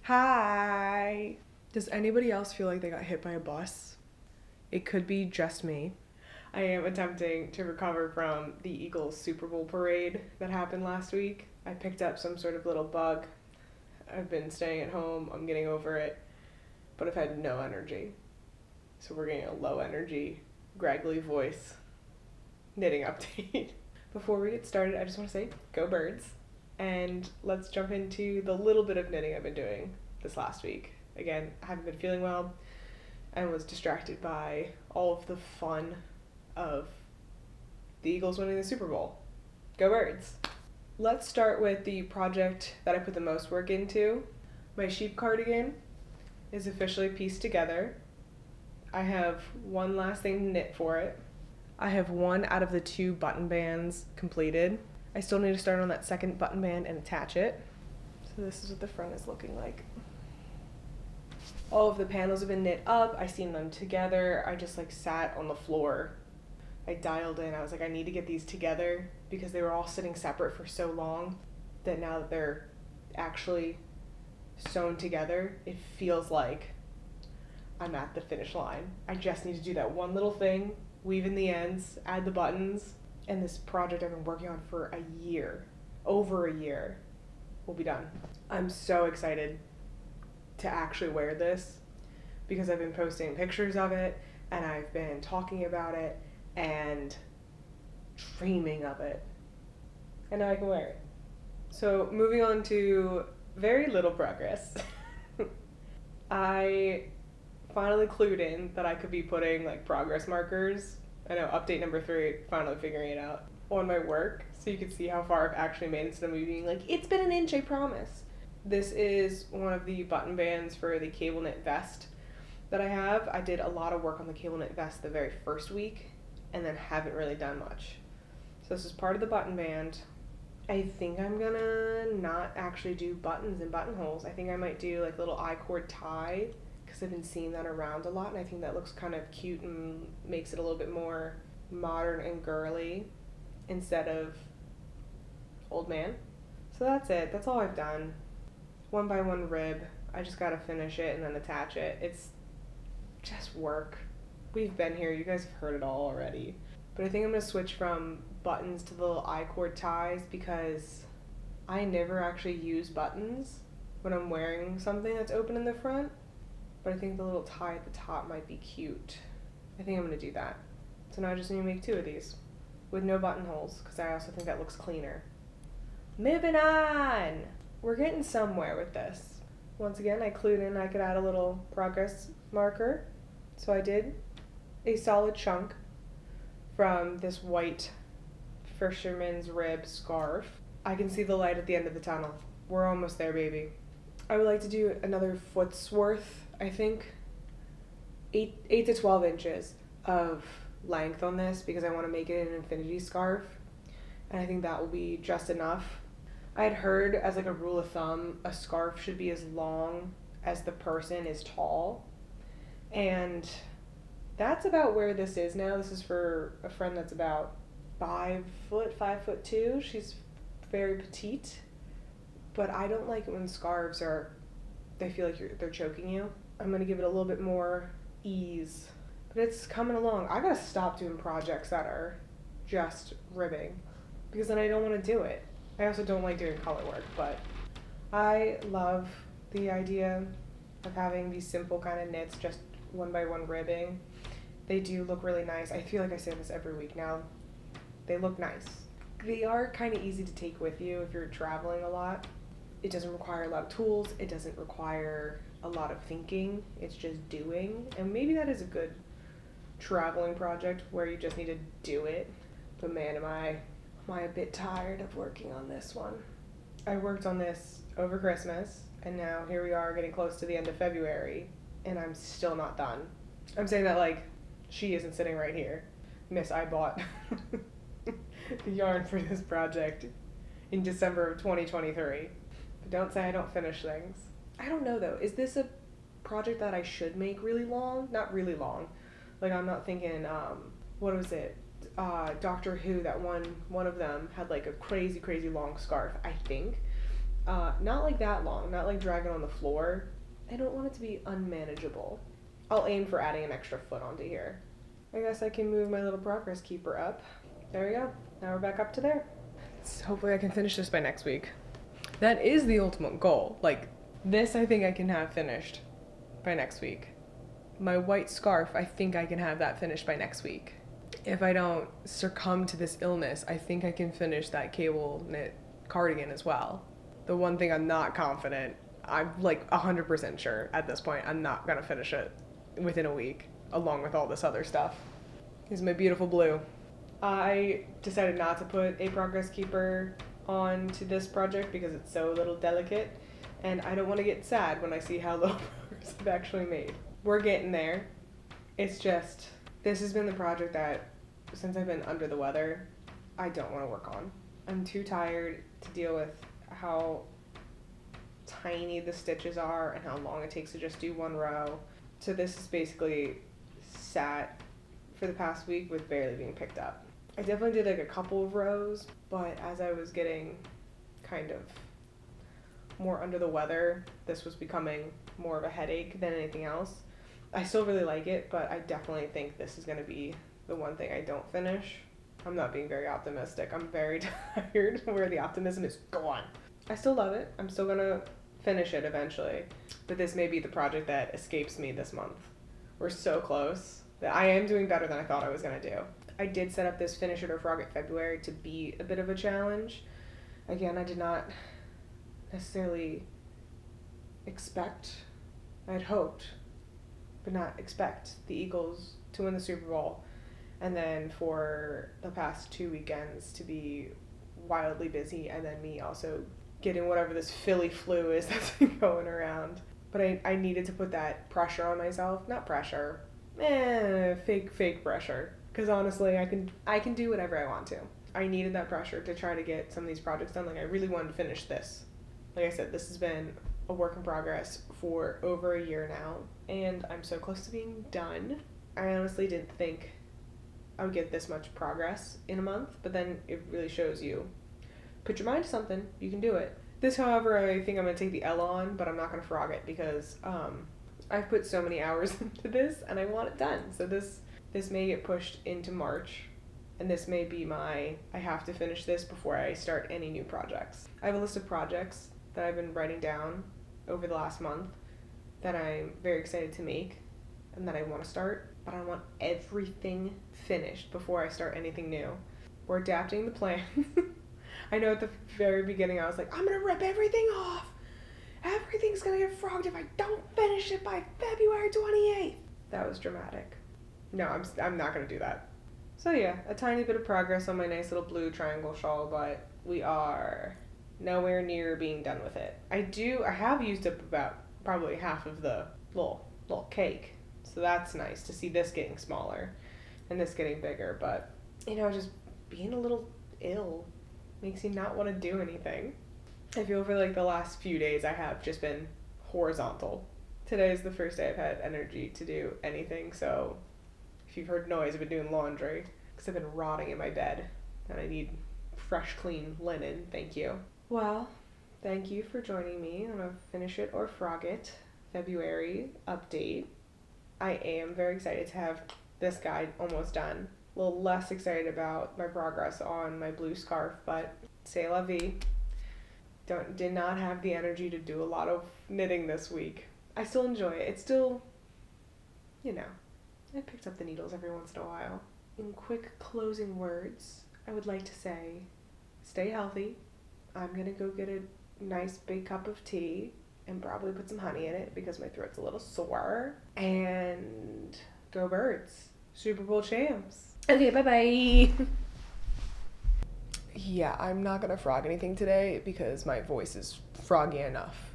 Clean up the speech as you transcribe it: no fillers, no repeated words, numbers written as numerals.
Hi! Does anybody else feel like they got hit by a bus? It could be just me. I am attempting to recover from the Eagles Super Bowl parade that happened last week. I picked up some sort of little bug. I've been staying at home. I'm getting over it. But I've had no energy. So we're getting a low energy, graggly voice knitting update. Before we get started, I just want to say, go birds. And let's jump into the little bit of knitting I've been doing this last week. Again, I haven't been feeling well and was distracted by all of the fun of the Eagles winning the Super Bowl. Go birds! Let's start with the project that I put the most work into. My sheep cardigan is officially pieced together. I have one last thing to knit for it. I have one out of the 2 button bands completed. I still need to start on that second button band and attach it. So this is what the front is looking like. All of the panels have been knit up. I seamed them together. I just sat on the floor. I dialed in. I was like, I need to get these together because they were all sitting separate for so long that now that they're actually sewn together, it feels like I'm at the finish line. I just need to do that one little thing, weave in the ends, add the buttons, and this project I've been working on for a year, over a year, will be done. I'm so excited to actually wear this because I've been posting pictures of it and I've been talking about it and dreaming of it. And now I can wear it. So moving on to very little progress. I finally clued in that I could be putting progress markers. I know, update number 3, finally figuring it out, on my work, so you can see how far I've actually made instead of me being like, it's been an inch, I promise. This is one of the button bands for the cable knit vest that I have. I did a lot of work on the cable knit vest the very first week, and then haven't really done much. So this is part of the button band. I think I'm gonna not actually do buttons and buttonholes. I think I might do little I-cord tie, because I've been seeing that around a lot, and I think that looks kind of cute and makes it a little bit more modern and girly instead of old man. So that's it. That's all I've done. 1x1 rib. I just gotta finish it and then attach it. It's just work. We've been here. You guys have heard it all already. But I think I'm gonna switch from buttons to the little I-cord ties because I never actually use buttons when I'm wearing something that's open in the front. But I think the little tie at the top might be cute. I think I'm going to do that. So now I just need to make 2 of these with no buttonholes because I also think that looks cleaner. Moving on! We're getting somewhere with this. Once again, I clued in I could add a little progress marker. So I did a solid chunk from this white fisherman's rib scarf. I can see the light at the end of the tunnel. We're almost there, baby. I would like to do another foot's worth, I think, 8 to 12 inches of length on this because I want to make it an infinity scarf, and I think that will be just enough. I had heard as a rule of thumb, a scarf should be as long as the person is tall, and that's about where this is now. This is for a friend that's about 5'2". She's very petite, but I don't like it when scarves they feel like they're choking you. I'm going to give it a little bit more ease. But it's coming along. I got to stop doing projects that are just ribbing because then I don't want to do it. I also don't like doing color work, but I love the idea of having these simple kind of knits, just 1x1 ribbing. They do look really nice. I feel like I say this every week now. They look nice. They are kind of easy to take with you if you're traveling a lot. It doesn't require a lot of tools. It doesn't require a lot of thinking. It's just doing. And maybe that is a good traveling project where you just need to do it. But man, am I a bit tired of working on this one. I worked on this over Christmas, and now here we are getting close to the end of February, and I'm still not done. I'm saying that she isn't sitting right here. Miss, I bought the yarn for this project in December of 2023. But don't say I don't finish things. I don't know though. Is this a project that I should make really long? Not really long. I'm not thinking, what was it? Doctor Who, that one of them had a crazy long scarf, I think. Not like that long, not like dragging on the floor. I don't want it to be unmanageable. I'll aim for adding an extra foot onto here. I guess I can move my little progress keeper up. There we go. Now we're back up to there. So hopefully I can finish this by next week. That is the ultimate goal. Like, this I think I can have finished by next week. My white scarf, I think I can have that finished by next week. If I don't succumb to this illness, I think I can finish that cable knit cardigan as well. The one thing I'm not confident, I'm like 100% sure at this point, I'm not gonna finish it within a week, along with all this other stuff, is my beautiful blue. I decided not to put a progress keeper onto this project because it's so little delicate, and I don't want to get sad when I see how little progress I've actually made. We're getting there. It's just, this has been the project that, since I've been under the weather, I don't want to work on. I'm too tired to deal with how tiny the stitches are and how long it takes to just do one row. So this is basically sat for the past week with barely being picked up. I definitely did like a couple of rows, but as I was getting kind of more under the weather, this was becoming more of a headache than anything else. I still really like it, but I definitely think this is going to be the one thing I don't finish. I'm not being very optimistic. I'm very tired where the optimism is gone. I still love it. I'm still going to finish it eventually, but this may be the project that escapes me this month. We're so close that I am doing better than I thought I was going to do. I did set up this Finish It or Frog It February to be a bit of a challenge. Again, I did not necessarily expect, I had hoped, but not expect the Eagles to win the Super Bowl, and then for the past 2 weekends to be wildly busy, and then me also getting whatever this Philly flu is that's been going around. But I needed to put that pressure on myself. Not pressure. Fake pressure. Because honestly, I can do whatever I want to. I needed that pressure to try to get some of these projects done. Like, I really wanted to finish this. Like I said, this has been a work in progress for over a year now, and I'm so close to being done. I honestly didn't think I would get this much progress in a month, but then it really shows you. Put your mind to something, you can do it. This, however, I think I'm going to take the L on, but I'm not going to frog it because I've put so many hours into this, and I want it done. So this may get pushed into March, and this may be I have to finish this before I start any new projects. I have a list of projects that I've been writing down over the last month that I'm very excited to make and that I want to start, but I want everything finished before I start anything new. We're adapting the plan. I know at the very beginning I was like, I'm going to rip everything off. Everything's going to get frogged if I don't finish it by February 28th. That was dramatic. No, I'm not going to do that. So yeah, a tiny bit of progress on my nice little blue triangle shawl, but we are nowhere near being done with it. I have used up about probably half of the little cake. So that's nice to see this getting smaller and this getting bigger, but just being a little ill makes you not want to do anything. I feel for like the last few days I have just been horizontal. Today is the first day I've had energy to do anything, so if you've heard noise, I've been doing laundry because I've been rotting in my bed and I need fresh, clean linen. Thank you. Well, thank you for joining me on a Finish It or Frog It February update. I am very excited to have this guide almost done. A little less excited about my progress on my blue scarf, but c'est la vie. Did not have the energy to do a lot of knitting this week. I still enjoy it. It's still, I picked up the needles every once in a while. In quick closing words, I would like to say, stay healthy. I'm going to go get a nice big cup of tea and probably put some honey in it because my throat's a little sore. And go Birds. Super Bowl champs. Okay, bye-bye. Yeah, I'm not going to frog anything today because my voice is froggy enough.